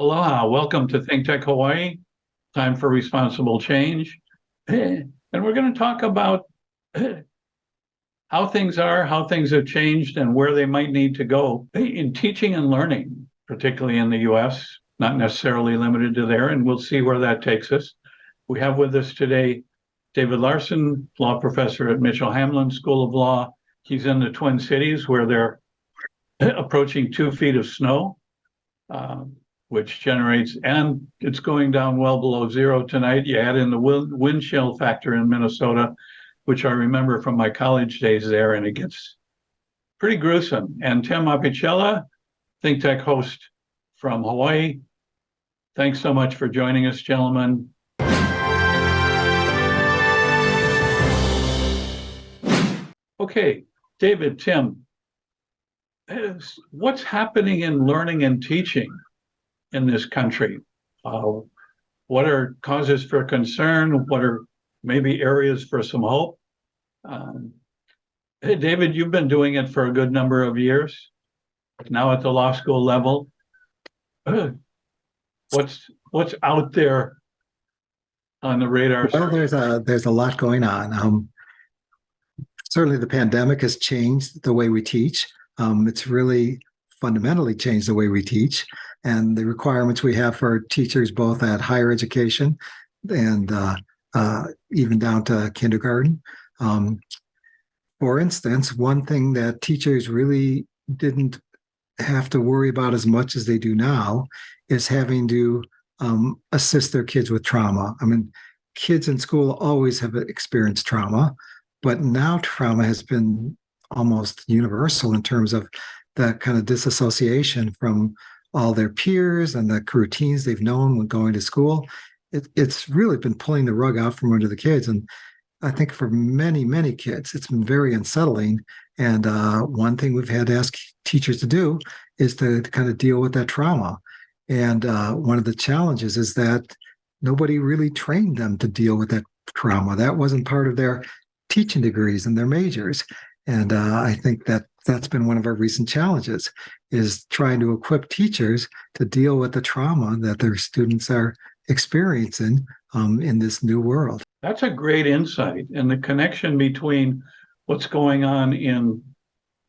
Aloha, welcome to ThinkTech Hawaii. Time for responsible change. And we're going to talk about how things are, how things have changed, and where they might need to go in teaching and learning, particularly in the US, not necessarily limited to there, and we'll see where that takes us. We have with us today David Larson, law professor at Mitchell Hamlin School of Law. He's in the Twin Cities where they're approaching 2 feet of snow. Which generates, and it's going down well below zero tonight. You add in the wind chill factor in Minnesota, which I remember from my college days there, and it gets pretty gruesome. And Tim Apicella, ThinkTech host from Hawaii. Thanks so much for joining us, gentlemen. Okay, David, Tim, what's happening in learning and teaching in this country? What are causes for concern? What are maybe areas for some hope? Hey, David, you've been doing it for a good number of years, now at the law school level. What's out there on the radar? Well, there's a lot going on. Certainly, the pandemic has changed the way we teach. It's really fundamentally changed the way we teach and the requirements we have for teachers, both at higher education and even down to kindergarten. For instance, one thing that teachers really didn't have to worry about as much as they do now is having to assist their kids with trauma. I mean, kids in school always have experienced trauma, but now trauma has been almost universal in terms of the kind of disassociation from all their peers and the routines they've known when going to school. It's really been pulling the rug out from under the kids. And I think for many, many kids, it's been very unsettling. And one thing we've had to ask teachers to do is to kind of deal with that trauma. And one of the challenges is that nobody really trained them to deal with that trauma. That wasn't part of their teaching degrees and their majors. And I think that's been one of our recent challenges, is trying to equip teachers to deal with the trauma that their students are experiencing in this new world. That's a great insight, and the connection between what's going on in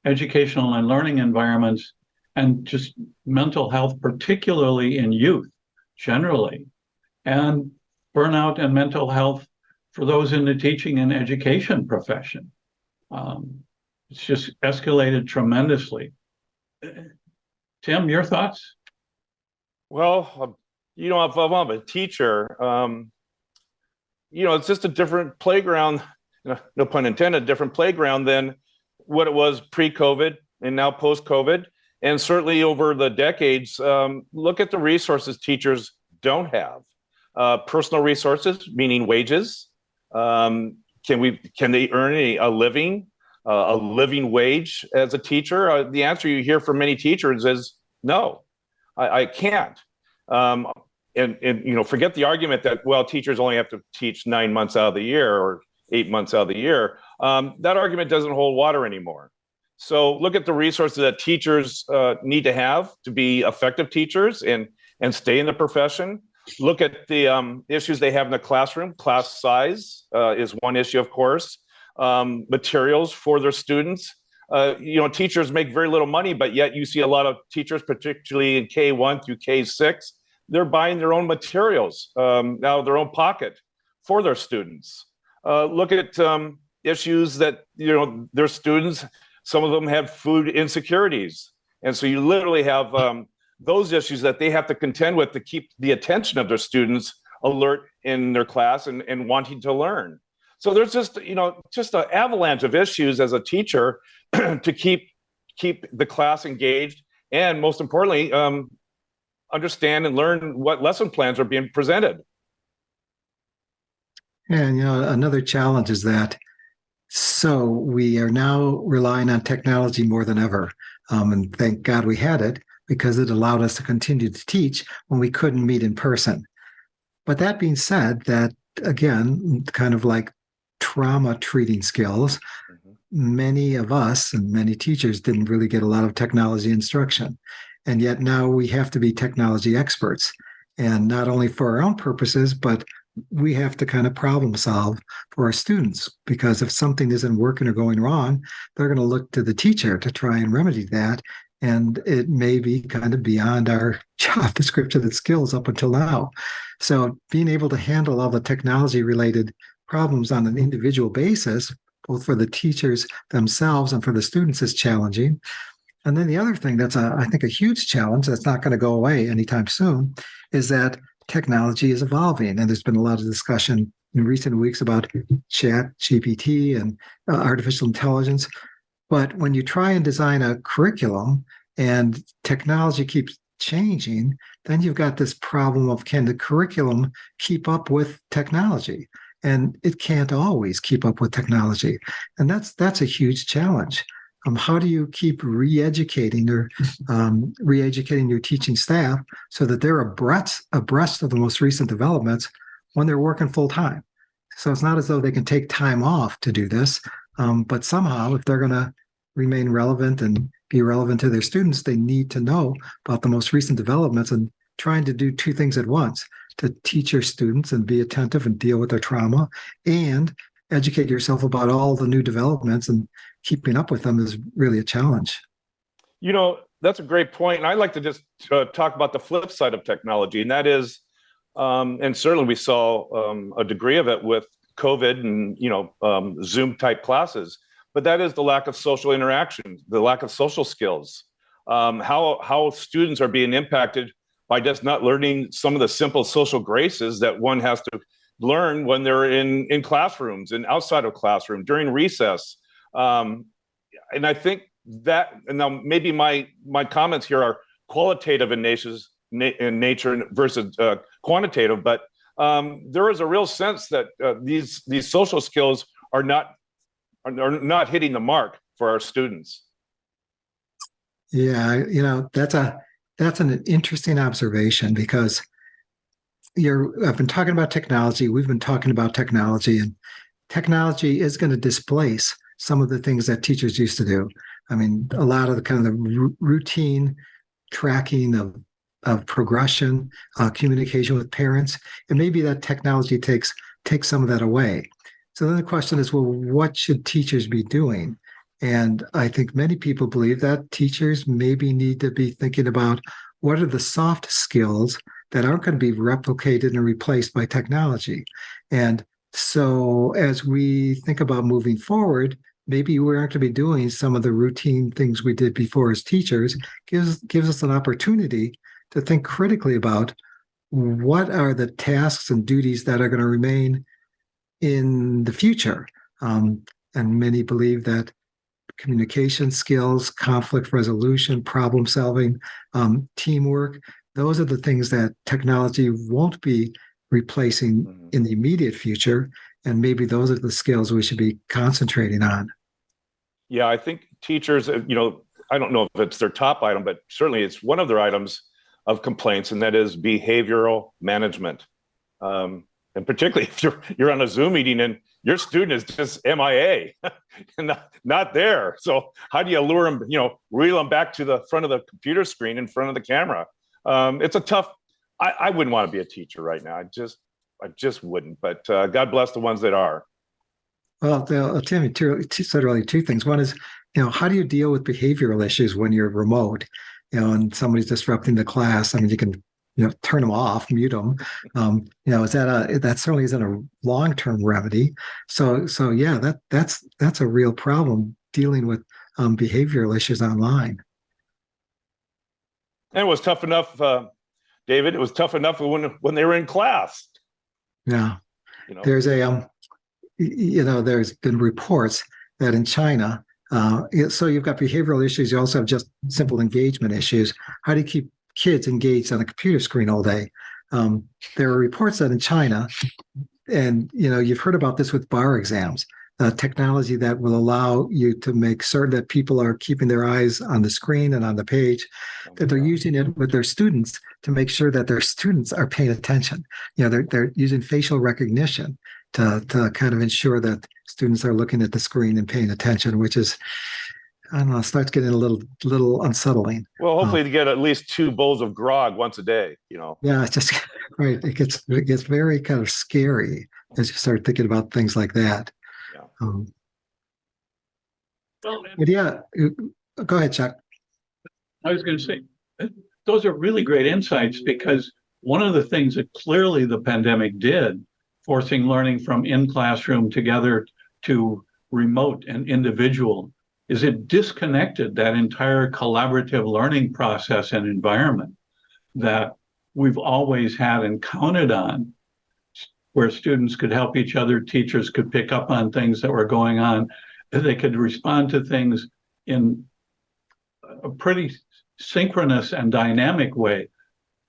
educational and learning environments and just mental health, particularly in youth generally, and burnout and mental health for those in the teaching and education profession. It's just escalated tremendously. Tim, your thoughts? Well, if I'm a teacher, it's just a different playground, no pun intended, different playground than what it was pre-COVID and now post-COVID. And certainly over the decades, look at the resources teachers don't have. Personal resources, meaning wages. Can they earn a living wage as a teacher? The answer you hear from many teachers is no, I can't. And forget the argument that, well, teachers only have to teach 9 months out of the year or 8 months out of the year. That argument doesn't hold water anymore. So look at the resources that teachers need to have to be effective teachers and stay in the profession. Look at the issues they have in the classroom. Class size is one issue, of course. Materials for their students. Teachers make very little money, but yet you see a lot of teachers, particularly in K1 through K6, they're buying their own materials out of their own pocket for their students. Look at issues that, their students, some of them have food insecurities. And so you literally have those issues that they have to contend with to keep the attention of their students alert in their class and wanting to learn. So there's just an avalanche of issues as a teacher to keep the class engaged, and most importantly, understand and learn what lesson plans are being presented. And another challenge is that we are now relying on technology more than ever, and thank God we had it, because it allowed us to continue to teach when we couldn't meet in person. But that being said, that again, kind of like trauma treating skills, many of us and many teachers didn't really get a lot of technology instruction. And yet now we have to be technology experts. And not only for our own purposes, but we have to kind of problem solve for our students, because if something isn't working or going wrong, they're going to look to the teacher to try and remedy that. And it may be kind of beyond our job description and skills up until now. So being able to handle all the technology related problems on an individual basis, both for the teachers themselves and for the students, is challenging. And then the other thing that's, I think, a huge challenge that's not going to go away anytime soon is that technology is evolving. And there's been a lot of discussion in recent weeks about chat, GPT, and artificial intelligence. But when you try and design a curriculum and technology keeps changing, then you've got this problem of, can the curriculum keep up with technology? And it can't always keep up with technology. And that's a huge challenge. How do you keep re-educating your teaching staff so that they're abreast of the most recent developments when they're working full time? So it's not as though they can take time off to do this, but somehow, if they're going to remain relevant and be relevant to their students, they need to know about the most recent developments, and trying to do two things at once: to teach your students and be attentive and deal with their trauma, and educate yourself about all the new developments, and keeping up with them is really a challenge. That's a great point. And I'd like to just talk about the flip side of technology. And that is, and certainly we saw a degree of it with COVID and, Zoom type classes, but that is the lack of social interaction, the lack of social skills, how students are being impacted by just not learning some of the simple social graces that one has to learn when they're in classrooms and outside of classroom during recess. And I think that, and now maybe my comments here are qualitative in nature versus quantitative, but there is a real sense that these social skills are not hitting the mark for our students. Yeah, that's an interesting observation, because I've been talking about technology. We've been talking about technology, and technology is going to displace some of the things that teachers used to do. I mean, a lot of the kind of the routine tracking of progression, communication with parents, and maybe that technology takes some of that away. So then the question is, well, what should teachers be doing? And I think many people believe that teachers maybe need to be thinking about what are the soft skills that aren't going to be replicated and replaced by technology. And so as we think about moving forward, maybe we aren't going to be doing some of the routine things we did before as teachers. Gives us an opportunity to think critically about what are the tasks and duties that are going to remain in the future. And many believe that communication skills, conflict resolution, problem solving, teamwork, those are the things that technology won't be replacing in the immediate future. And maybe those are the skills we should be concentrating on. Yeah, I think teachers, I don't know if it's their top item, but certainly it's one of their items of complaints, and that is behavioral management. And particularly if you're on a Zoom meeting and your student is just MIA and not there. So how do you lure them, reel them back to the front of the computer screen in front of the camera? It's a tough, I wouldn't want to be a teacher right now. I just wouldn't, but God bless the ones that are. Well, Tim, you said really two things. One is, how do you deal with behavioral issues when you're remote, and somebody's disrupting the class? I mean, you can, turn them off, mute them. That certainly isn't a long-term remedy. So yeah, that's a real problem, dealing with behavioral issues online. And it was tough enough, David. It was tough enough when they were in class. Yeah, there's there's been reports that in China, so you've got behavioral issues. You also have just simple engagement issues. How do you keep kids engaged on a computer screen all day? There are reports that in China, and you've heard about this with bar exams, technology that will allow you to make certain that people are keeping their eyes on the screen and on the page, that they're using it with their students to make sure that their students are paying attention. They're using facial recognition to kind of ensure that students are looking at the screen and paying attention, which is I don't know, it starts getting a little unsettling. Well, hopefully to get at least 2 bowls of grog once a day, you know. Yeah, it's just right. It gets very kind of scary as you start thinking about things like that. Yeah. Well, But yeah, go ahead, Chuck. I was going to say, those are really great insights because one of the things that clearly the pandemic did, forcing learning from in classroom together to remote and individual, is it disconnected that entire collaborative learning process and environment that we've always had and counted on, where students could help each other, teachers could pick up on things that were going on, they could respond to things in a pretty synchronous and dynamic way,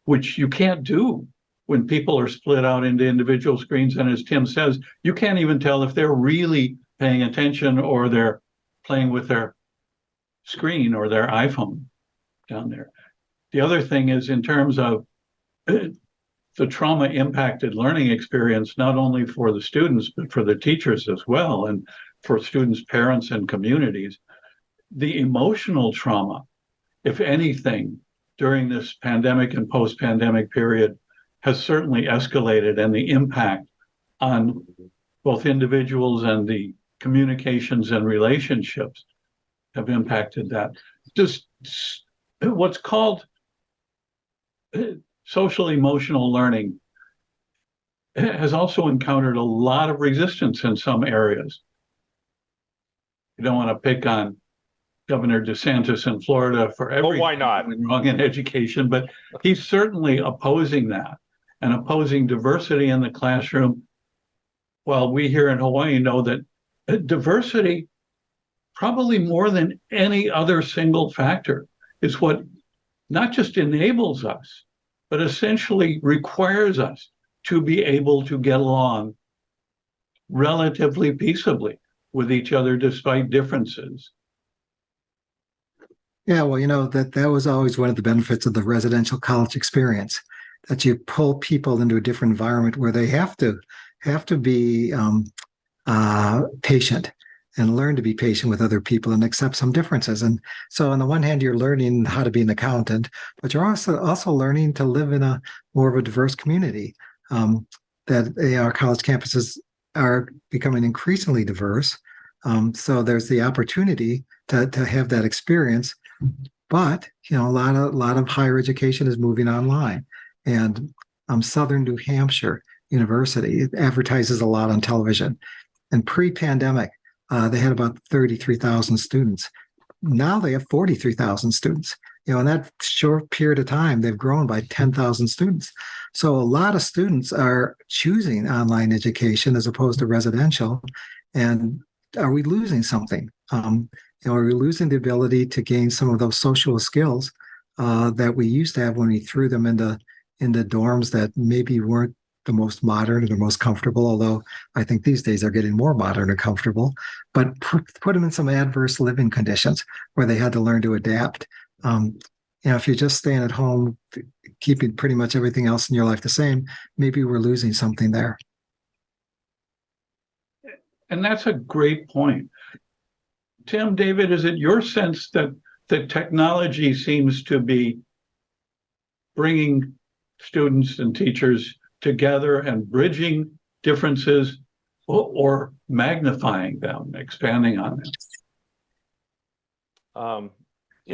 which you can't do when people are split out into individual screens. And as Tim says, you can't even tell if they're really paying attention or they're playing with their screen or their iPhone down there. The other thing is in terms of the trauma impacted learning experience, not only for the students, but for the teachers as well, and for students, parents, and communities, the emotional trauma, if anything, during this pandemic and post-pandemic period has certainly escalated, and the impact on both individuals and the communications and relationships have impacted that. Just what's called social emotional learning has also encountered a lot of resistance in some areas. You don't want to pick on Governor DeSantis in Florida for everything why not? Wrong in education, but he's certainly opposing that and opposing diversity in the classroom. While we here in Hawaii know that diversity, probably more than any other single factor, is what not just enables us, but essentially requires us to be able to get along relatively peaceably with each other despite differences. Yeah, well, that was always one of the benefits of the residential college experience, that you pull people into a different environment where they have to be patient and learn to be patient with other people and accept some differences. And so on the one hand, you're learning how to be an accountant, but you're also learning to live in a more of a diverse community. That our college campuses are becoming increasingly diverse. So there's the opportunity to have that experience. But a lot of higher education is moving online, and Southern New Hampshire University advertises a lot on television. And pre-pandemic, they had about 33,000 students. Now they have 43,000 students. In that short period of time, they've grown by 10,000 students. So a lot of students are choosing online education as opposed to residential. And are we losing something? Are we losing the ability to gain some of those social skills that we used to have when we threw them into dorms that maybe weren't the most modern or the most comfortable, although I think these days they're getting more modern and comfortable, but put them in some adverse living conditions where they had to learn to adapt. If you're just staying at home, keeping pretty much everything else in your life the same, maybe we're losing something there. And that's a great point. Tim, David, is it your sense that the technology seems to be bringing students and teachers together and bridging differences or magnifying them, expanding on them?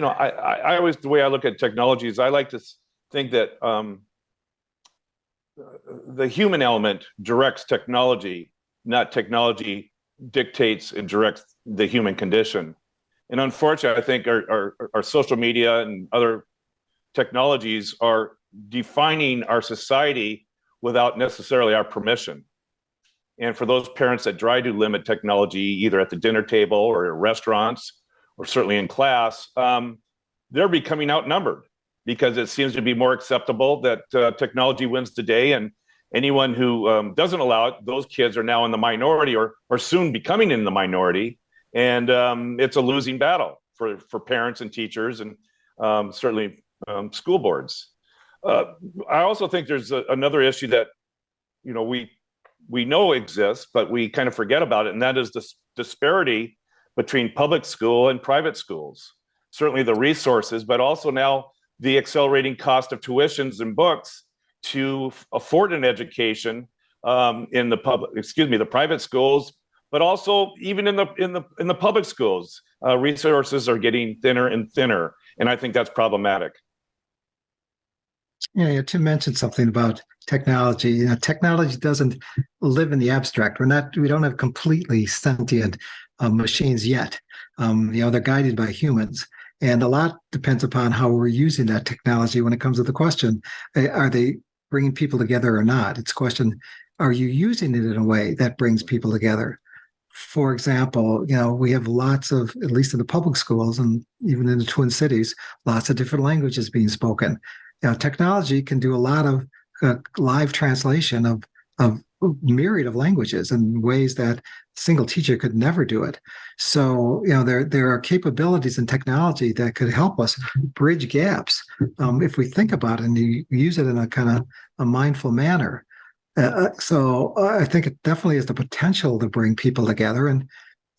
I always, the way I look at technology is I like to think that the human element directs technology, not technology dictates and directs the human condition. And unfortunately, I think our social media and other technologies are defining our society without necessarily our permission. And for those parents that try to limit technology, either at the dinner table or at restaurants, or certainly in class, they're becoming outnumbered because it seems to be more acceptable that technology wins the day. And anyone who doesn't allow it, those kids are now in the minority or soon becoming in the minority. And it's a losing battle for parents and teachers and certainly school boards. I also think there's another issue that, we know exists, but we kind of forget about it. And that is the disparity between public school and private schools. Certainly the resources, but also now the accelerating cost of tuitions and books to afford an education in the private schools, but also even in the public schools, resources are getting thinner and thinner, and I think that's problematic. Yeah, Tim mentioned something about technology. Technology doesn't live in the abstract. We don't have completely sentient machines yet. They're guided by humans, and a lot depends upon how we're using that technology. When it comes to the question, are they bringing people together or not? It's a question: are you using it in a way that brings people together? For example, we have lots of, at least in the public schools and even in the Twin Cities, lots of different languages being spoken. Technology can do a lot of live translation of myriad of languages in ways that a single teacher could never do it. So, there are capabilities in technology that could help us bridge gaps if we think about it and you use it in a kind of a mindful manner. So I think it definitely has the potential to bring people together. And,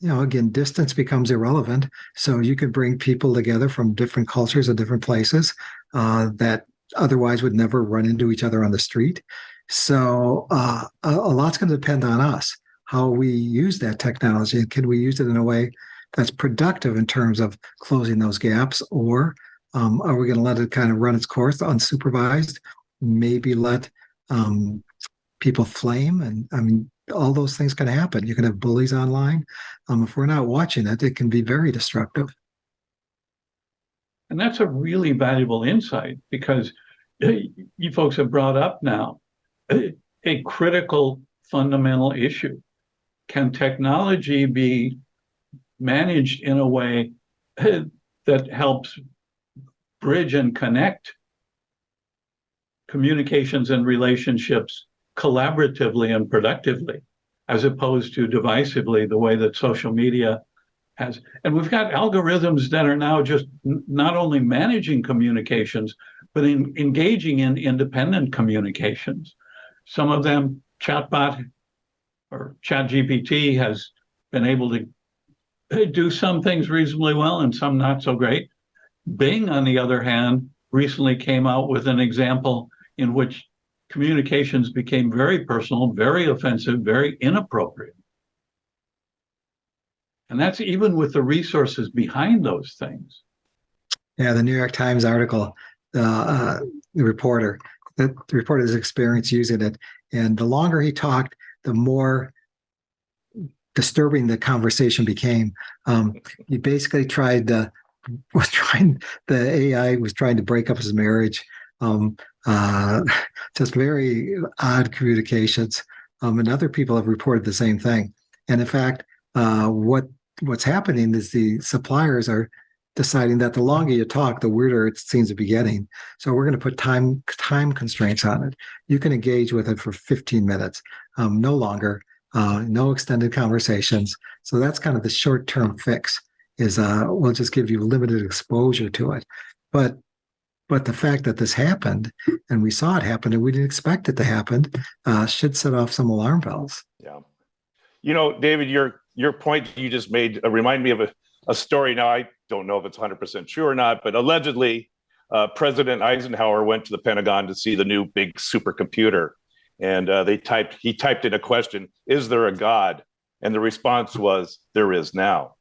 again, distance becomes irrelevant. So you can bring people together from different cultures and different places that otherwise would never run into each other on the street. So a lot's going to depend on us, how we use that technology. And can we use it in a way that's productive in terms of closing those gaps? Or are we going to let it kind of run its course unsupervised? Maybe let people flame, and all those things can happen. You can have bullies online. If we're not watching it, it can be very destructive. And that's a really valuable insight, because you folks have brought up now a critical fundamental issue. Can technology be managed in a way that helps bridge and connect communications and relationships collaboratively and productively, as opposed to divisively, the way that social media has? And we've got algorithms that are now just not only managing communications, but engaging in independent communications. Some of them, chatbot or ChatGPT has been able to do some things reasonably well and some not so great. Bing, on the other hand, recently came out with an example in which communications became very personal, very offensive, very inappropriate. And that's even with the resources behind those things. Yeah, the New York Times article, the reporter's experience using it. And the longer he talked, the more disturbing the conversation became. He basically the AI was trying to break up his marriage. Just very odd communications. And other people have reported the same thing. And in fact, what's happening is the suppliers are deciding that the longer you talk, the weirder it seems to be getting. So we're going to put time constraints on it. You can engage with it for 15 minutes, no longer, no extended conversations. So that's kind of the short-term fix, is we'll just give you limited exposure to it. But the fact that this happened, and we saw it happen, and we didn't expect it to happen, should set off some alarm bells. Yeah. David, your point you just made reminded me of a story. Now, I don't know if it's 100% true or not, but allegedly, President Eisenhower went to the Pentagon to see the new big supercomputer. And he typed in a question: is there a God? And the response was, there is now.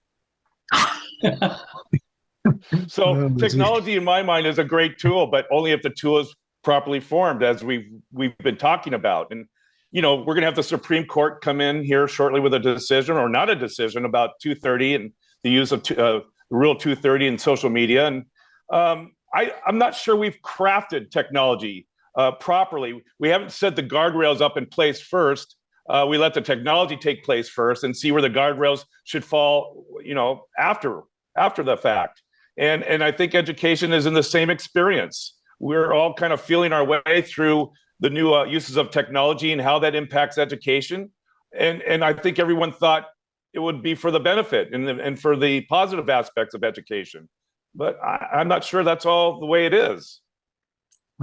So technology, in my mind, is a great tool, but only if the tool is properly formed, as we've been talking about. And we're going to have the Supreme Court come in here shortly with a decision, or not a decision, about 230 and the use of Rule 230 in social media. And I'm not sure we've crafted technology properly. We haven't set the guardrails up in place first. We let the technology take place first and see where the guardrails should fall, after the fact. And I think education is in the same experience. We're all kind of feeling our way through the new uses of technology and how that impacts education. And I think everyone thought it would be for the benefit and for the positive aspects of education. But I'm not sure that's all the way it is.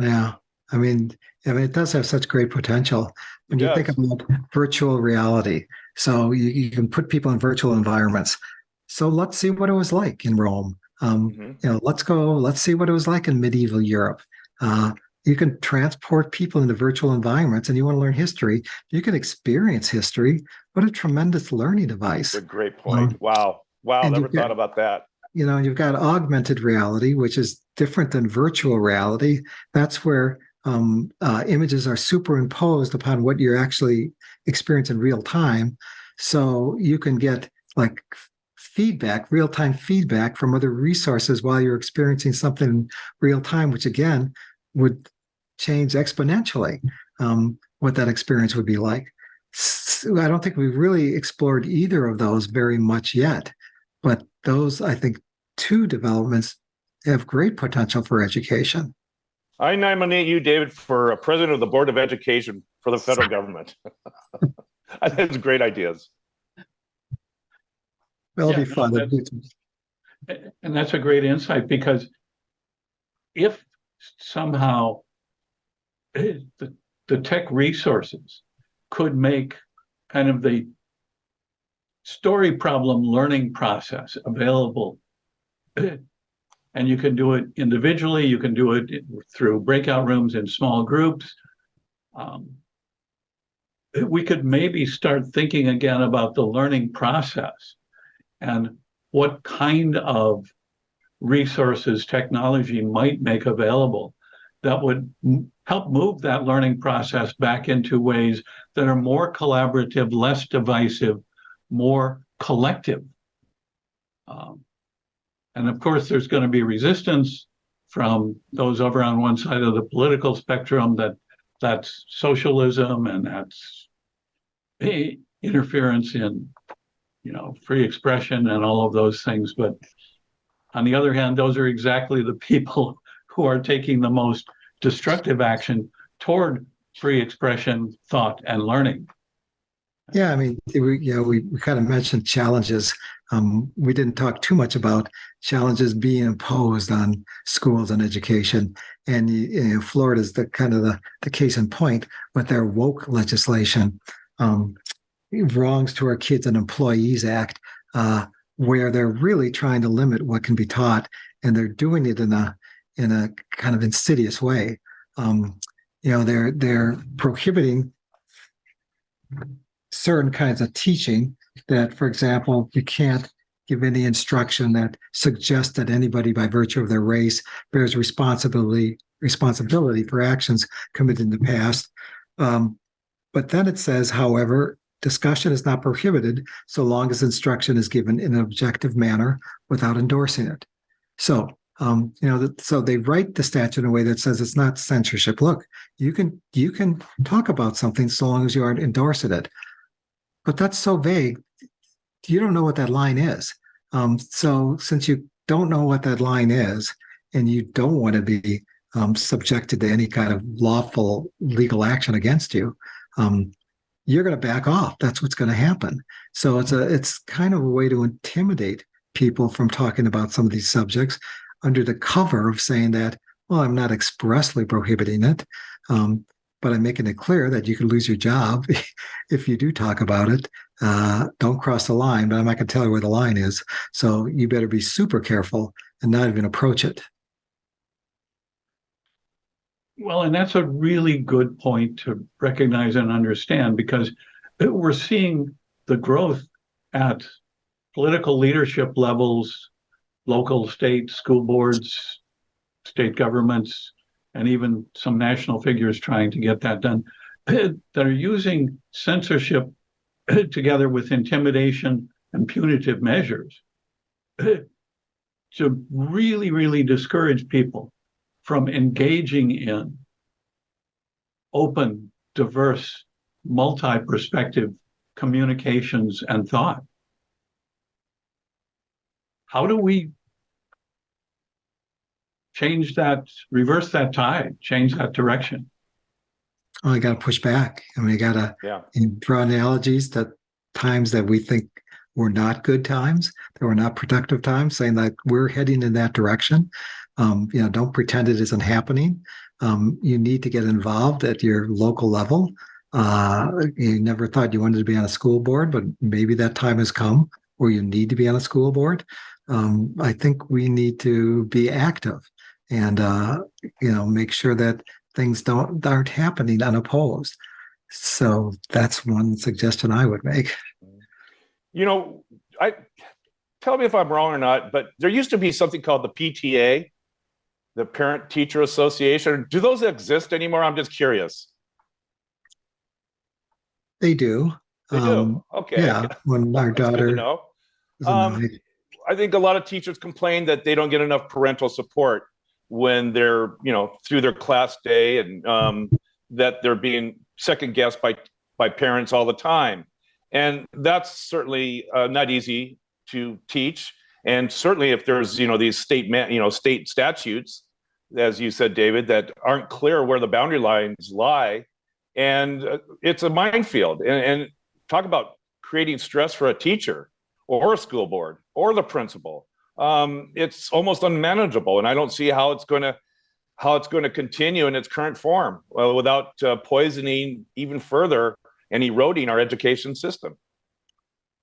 Yeah. I mean, it does have such great potential. When you think about virtual reality, so you can put people in virtual environments. So let's see what it was like in Rome. Let's see what it was like in medieval Europe. You can transport people into virtual environments, and you want to learn history. You can experience history. What a tremendous learning device. That's a great point. Wow. Never thought about that. You've got augmented reality, which is different than virtual reality. That's where images are superimposed upon what you're actually experiencing in real time. So you can get like feedback, real-time feedback from other resources while you're experiencing something in real time, which again would change exponentially what that experience would be like. So I don't think we've really explored either of those very much yet, but those, I think, two developments have great potential for education. I nominate you, David, for president of the Board of Education for the federal government. I think it's great ideas. That'll be fun. And that's a great insight, because if somehow the tech resources could make kind of the story problem learning process available, and you can do it individually, you can do it through breakout rooms in small groups, we could maybe start thinking again about the learning process and what kind of resources technology might make available that would help move that learning process back into ways that are more collaborative, less divisive, more collective. And of course, there's going to be resistance from those over on one side of the political spectrum that's socialism and that's interference in, free expression and all of those things. But on the other hand, those are exactly the people who are taking the most destructive action toward free expression, thought, and learning. Yeah, I mean, we kind of mentioned challenges. We didn't talk too much about challenges being imposed on schools and education. And Florida is the kind of the case in point with their woke legislation, Wrongs to Our Kids and Employees Act, where they're really trying to limit what can be taught, and they're doing it in a kind of insidious way. They're prohibiting certain kinds of teaching that, for example, you can't give any instruction that suggests that anybody by virtue of their race bears responsibility for actions committed in the past. But then it says, however, discussion is not prohibited so long as instruction is given in an objective manner without endorsing it. So, so they write the statute in a way that says it's not censorship. Look, you can talk about something so long as you aren't endorsing it. But that's so vague. You don't know what that line is. So since you don't know what that line is, and you don't want to be subjected to any kind of lawful legal action against you, you're going to back off. That's what's going to happen. So it's kind of a way to intimidate people from talking about some of these subjects under the cover of saying that, well, I'm not expressly prohibiting it, but I'm making it clear that you could lose your job if you do talk about it. Don't cross the line, but I'm not going to tell you where the line is. So you better be super careful and not even approach it. Well, and that's a really good point to recognize and understand, because we're seeing the growth at political leadership levels, local, state, school boards, state governments, and even some national figures trying to get that done, that are using censorship together with intimidation and punitive measures to really, really discourage people from engaging in open, diverse, multi-perspective communications and thought. How do we change that, reverse that tide, change that direction? Oh, I got to push back. I mean, I got to draw analogies to times that we think were not good times, that were not productive times, saying that we're heading in that direction. Don't pretend it isn't happening. You need to get involved at your local level. You never thought you wanted to be on a school board, but maybe that time has come where you need to be on a school board. I think we need to be active and make sure that things aren't happening unopposed. So that's one suggestion I would make. I tell me if I'm wrong or not, but there used to be something called the PTA, the Parent Teacher Association. Do those exist anymore? I'm just curious. They do. They do. Okay. Yeah. When our daughter know. was in I think a lot of teachers complain that they don't get enough parental support when they're, through their class day, and that they're being second guessed by parents all the time. And that's certainly not easy to teach. And certainly if there's, these state statutes, as you said, David, that aren't clear where the boundary lines lie. And it's a minefield. And talk about creating stress for a teacher or a school board or the principal. It's almost unmanageable. And I don't see how it's going to continue in its current form without poisoning even further and eroding our education system.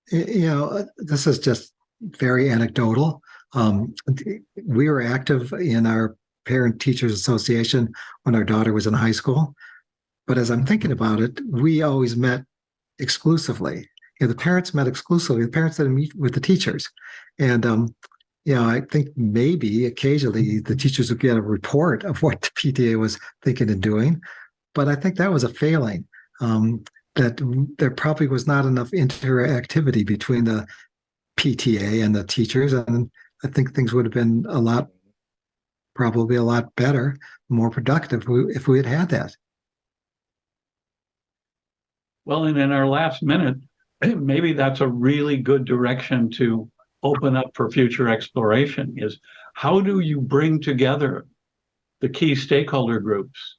This is just very anecdotal. We were active in our Parent Teachers Association when our daughter was in high school. But as I'm thinking about it, we always met exclusively. The parents met exclusively. The parents didn't meet with the teachers. And, I think maybe occasionally the teachers would get a report of what the PTA was thinking and doing. But I think that was a failing, that there probably was not enough interactivity between the PTA and the teachers. And I think things would have been probably a lot better, more productive if we had had that. Well, and in our last minute, maybe that's a really good direction to open up for future exploration, is how do you bring together the key stakeholder groups,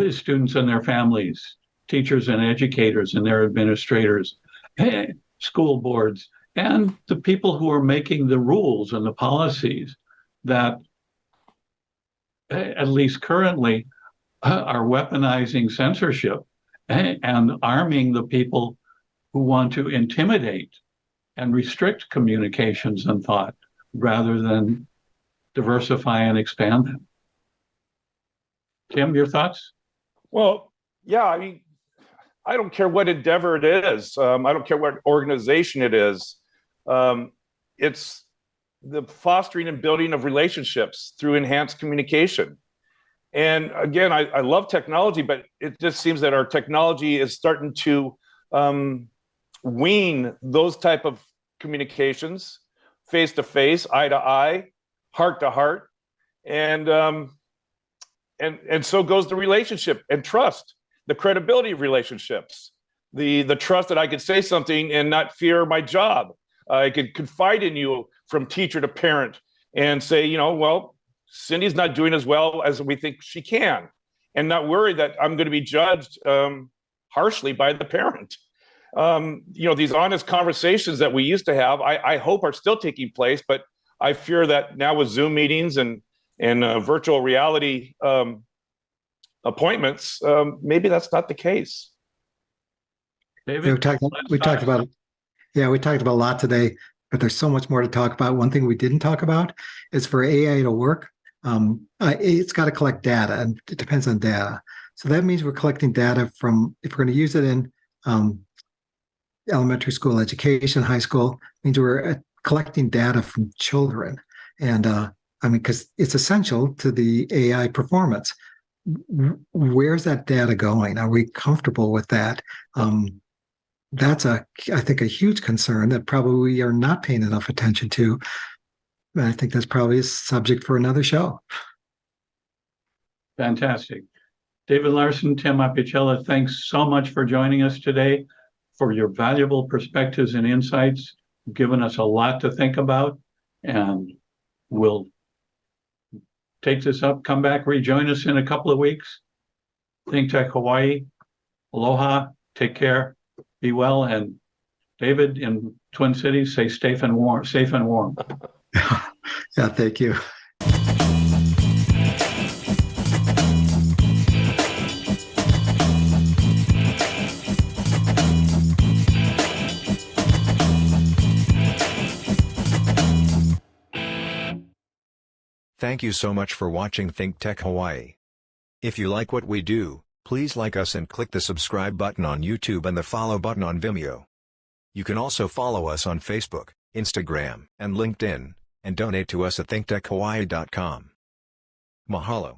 students and their families, teachers and educators and their administrators, school boards, and the people who are making the rules and the policies that, at least currently, are weaponizing censorship and arming the people who want to intimidate and restrict communications and thought rather than diversify and expand them. Tim, your thoughts? Well, yeah, I don't care what endeavor it is. I don't care what organization it is. It's the fostering and building of relationships through enhanced communication. And again, I love technology, but it just seems that our technology is starting to wean those type of communications, face to face, eye to eye, heart to heart, and so goes the relationship and trust, the credibility of relationships, the trust that I could say something and not fear my job. I could confide in you from teacher to parent and say, well, Cindy's not doing as well as we think she can, and not worry that I'm going to be judged harshly by the parent. These honest conversations that we used to have, I hope are still taking place, but I fear that now with Zoom meetings and virtual reality appointments, maybe that's not the case. David, we talked about a lot today, but there's so much more to talk about. One thing we didn't talk about is for AI to work, it's got to collect data, and it depends on data. So that means we're collecting data from, if we're going to use it in elementary school education, high school, means we're collecting data from children. And because it's essential to the AI performance. Where's that data going? Are we comfortable with that? That's I think, a huge concern that probably we are not paying enough attention to. And I think that's probably a subject for another show. Fantastic. David Larson, Tim Apicella, thanks so much for joining us today, for your valuable perspectives and insights. You've given us a lot to think about, and we'll take this up, come back, rejoin us in a couple of weeks. ThinkTech Hawaii, aloha, take care, be well, and David in Twin Cities, stay safe and warm. Yeah, thank you. Thank you so much for watching ThinkTech Hawaii. If you like what we do, please like us and click the subscribe button on YouTube and the follow button on Vimeo. You can also follow us on Facebook, Instagram, and LinkedIn, and donate to us at thinktechhawaii.com. Mahalo.